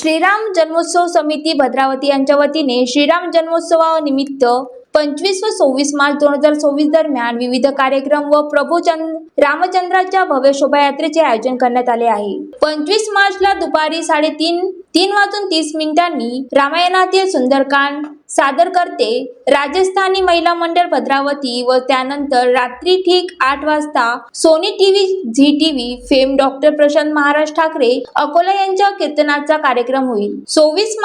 श्रीराम जन्मोत्सव समिती भद्रावती यांच्या वतीने श्रीराम जन्मोत्सवानिमित्त 25 व 26 मार्च 2024 दरम्यान विविध कार्यक्रम व प्रभू रामचंद्राच्या भव्य शोभायात्रेचे आयोजन करण्यात आले आहे। 25 मार्चला दुपारी 3:30 रामायणातील सुंदरकांड सादर करते राजस्थानी महिला मंडळ भद्रावती व त्यानंतर रात्री ठीक 8 वाजता Sony TV, Zee TV, fame doctor Prashant Maharaj Thackeray Akola यांच्या कीर्तनाचा कार्यक्रम होईल। 24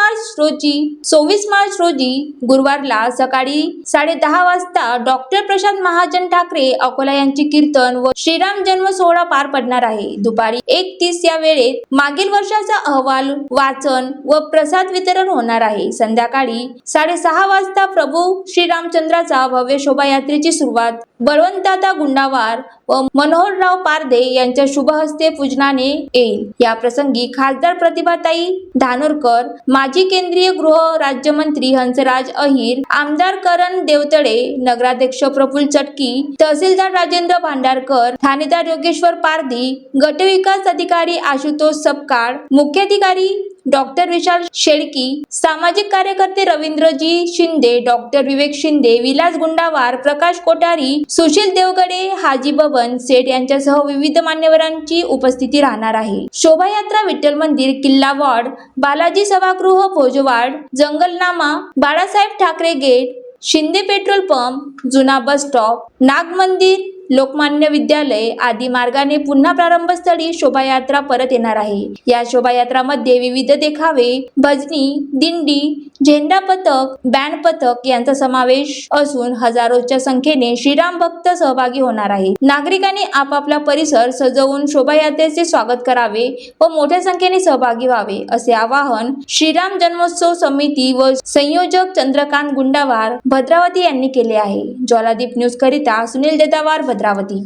मार्च रोजी गुरुवारला सकाळी 10:30 वाजता डॉक्टर प्रशांत महाजन ठाकरे अकोला यांचे कीर्तन व श्रीराम जन्म सोहळा पार पडणार आहे। दुपारी 1:30 या वेळेत मागील वर्षाचा अहवाल वाचन व प्रसाद वितरण होणार आहे। संध्याकाळी 6:30 वाजता प्रभू श्रीरामचंद्राचा भव्य शोभायात्रेची सुरुवात बळवंतदादा गुंडावार व मनोहरराव पारदे यांच्या शुभ हस्ते पूजनाने येईल। या प्रसंगी खासदार प्रतिभाताई धानोरकर, माजी केंद्रीय गृह राज्यमंत्री हंसराज अहिर, आमदार करण देवतळे, नगराध्यक्ष प्रफुल्ल चटकी, तहसीलदार राजेंद्र भांडारकर, ठाणेदार योगेश्वर पारधी, गटविकास अधिकारी आशुतोष सपकाळ, मुख्याधिकारी डॉक्टर विशाल शेळकी, सामाजिक कार्यकर्ते रवींद्रजी शिंदे, डॉक्टर विवेक शिंदे, विलास गुंडावार, प्रकाश कोठारी, सुशील देवगडे, हाजी बबन सेठ यांच्यासह विविध मान्यवरांची उपस्थिती राहणार आहे। शोभायात्रा विठ्ठल मंदिर, किल्ला वॉर्ड, बालाजी सभागृह, भोजवाड, जंगलनामा, Balasaheb Thackeray gate, Shinde petrol pump, जुना बस स्टॉप, नाग मंदिर, लोकमान्य विद्यालय आदी मार्गाने पुन्हा प्रारंभस्थळी शोभायात्रा परत येणार आहे। या शोभायात्रामध्ये विविध देखावे, भजनी, दिंडी, झेंडा पथक, बँड पथक यांचा समावेश असून हजारोच्या संख्येने श्रीराम भक्त सहभागी होणार आहे। नागरिकांनी आपापला परिसर सजवून शोभायात्रेचे स्वागत करावे व मोठ्या संख्येने सहभागी व्हावे असे आवाहन श्रीराम जन्मोत्सव समिती व संयोजक चंद्रकांत गुंडावार भद्रावती यांनी केले आहे। ज्वालादीप न्यूज करिता सुनील देदावार भद्रावती।